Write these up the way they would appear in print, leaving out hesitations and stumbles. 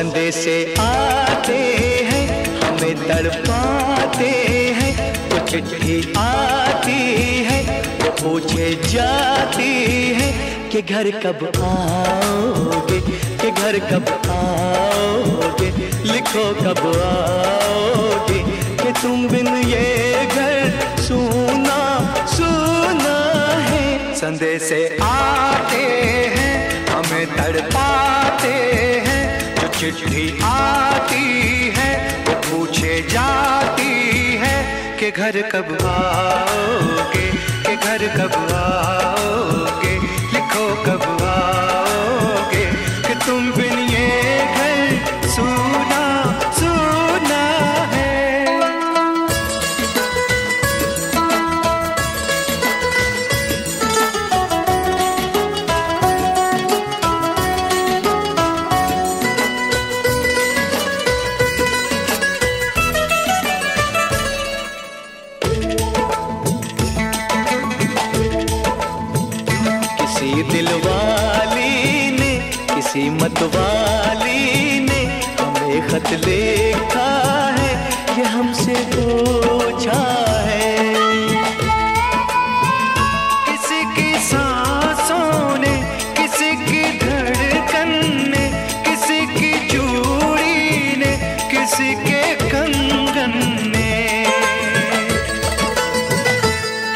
संदेशे आते हैं हमें तड़पाते हैं, कुछ चिट्ठी आती है वो पूछे जाती है कि घर कब आओगे, कि घर कब आओगे, लिखो कब आओगे, कि तुम बिन ये घर सूना सूना है। संदेशे आते हैं हमें तड़पाते हैं, जो चिट्ठी आती है वो पूछे जाती है कि घर कब आओगे, कि घर कब आओगे, लिखो कब आओगे, कि तुम बिन ये घर सूना सूना है। किसी दिलवाली ने, किसी मतवाली ने हमें खत लिखा है, ये हमसे पूछा है। किसी की सांसों ने, किसी की धड़कन ने, किसी की चूड़ी ने, किसी के कंगन ने,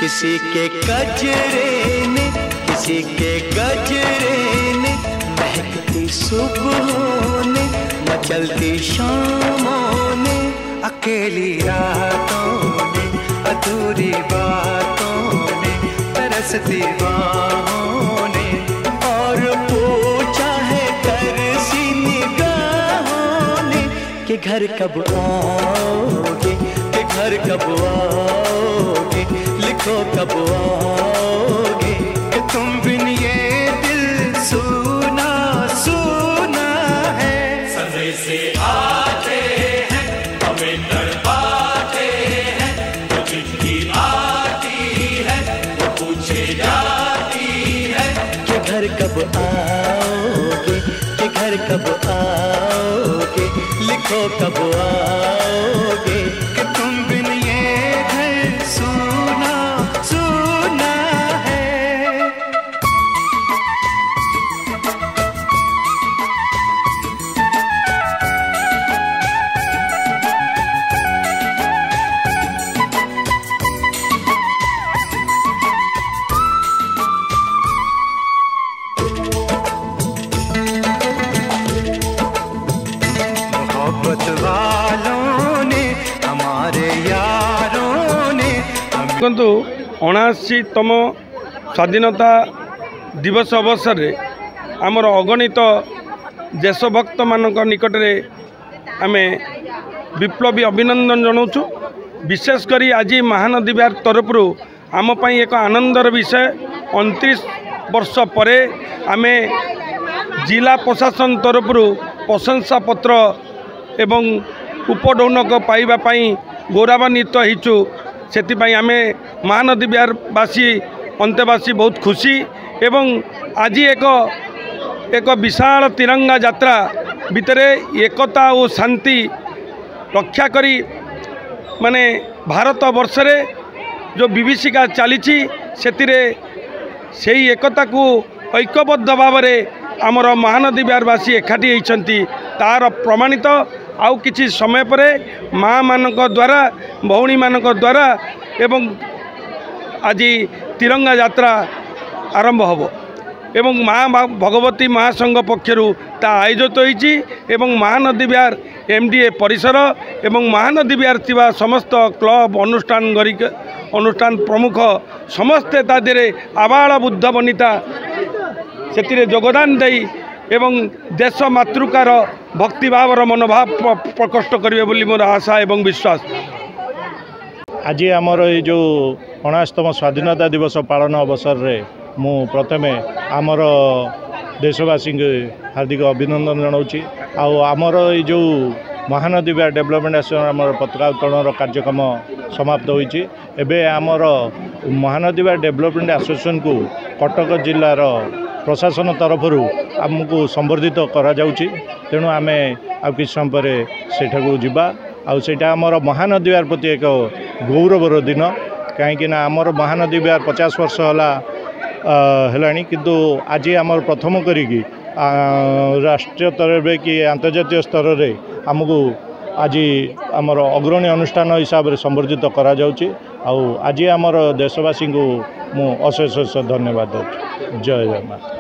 किसी के गजरे ने, किसी के गजरे ने, महकती सुबहों ने, मचलती शामों ने, अकेली रातों ने, अधूरी बातों ने, तरसती बाहों ने, और पूछा है तरसी निगाहों ने कि घर कब आओगे, कि घर कब आओगे, लिखो कब आओगे, कि तुम बिन ये दिल सूना सूना है। संदेशे आते हैं हमें तड़पाते हैं, जो चिट्ठी आती है वो पूछे जाती है कि घर कब आओगे, कि घर कब आओगे, लिखो कब आओगे, कि तुम बिन ये घर सूना सूना है। मोहब्बत वालों ने, हमारे यारों ने देखु 79तम स्वाधीनता दिवस अवसर में आमर अगणित देशभक्त मान निकट में आम विप्लवी अभिनंदन जनाऊँ। विशेषकर आज महानदी विहार तरफ आम एक आनंदर विषय 29 वर्ष पर आम जिला प्रशासन तरफ प्रशंसा पत्र एवं उपढौनक पाइबापी गौरवान्वित होइचु। से आम महानदी विहारवासी अंतेवासी बहुत खुशी एवं आज एक विशाल तिरंगा यात्रा भितर एकता और शांति रक्षा करी माने भारत वर्ष रे जो विभीषिका चली से एकता को ऐक्यबद्ध भाव में आमर महानदी विहारवासी एकाठी होती तार प्रमाणित आउ किछि समय पर माँ मानक द्वारा भौणी मानक द्वारा एवं आज तिरंगा यात्रा आरंभ होबो एवं माँ भगवती महासंघ पक्षर ता आयोजित होइछि एवं महानदी विहार एमडीए परिसर एवं महानदी विहार थिबा समस्त क्लब अनुष्ठान प्रमुख समस्ते ता देरे आबाल बुद्ध बनिता से योगदान दे एवं देश मातृकार भक्तिभावर मनोभाव प्रकट करेंगे बोली मोर आशा एवं विश्वास। आज आमर ये जो 79तम स्वाधीनता दिवस पालन अवसर रे मु प्रथमे आमर देशवासी हार्दिक अभिनंदन जनाऊँगी। आमर ये जो महानदी विहार डेवलपमेंट एसोसिएशन आमर पताका उत्तोलन कार्यक्रम समाप्त होइछि। एबे आमर महानदी विहार डेवलपमेंट एसोसिएशन को कटक जिलार प्रशासन तरफर आमको संबर्धित करा जाउची तेणु आमे आ किछ समय पर सेठाकू जिबा आउ सेटा आमर महानदी विहार प्रति एक गौरवर दिन कहीं आमर महानदी विहार 50 वर्ष है किंतु आज आमर प्रथम करी राष्ट्रीय स्तर में कि अंतर्जातीय स्तर में आमको आज आमर अग्रणी अनुष्ठान हिसाब से संबर्धित करा जाउची आज आमर देशवासी को मु अशेष धन्यवाद दूँ। जय जगन्नाथ।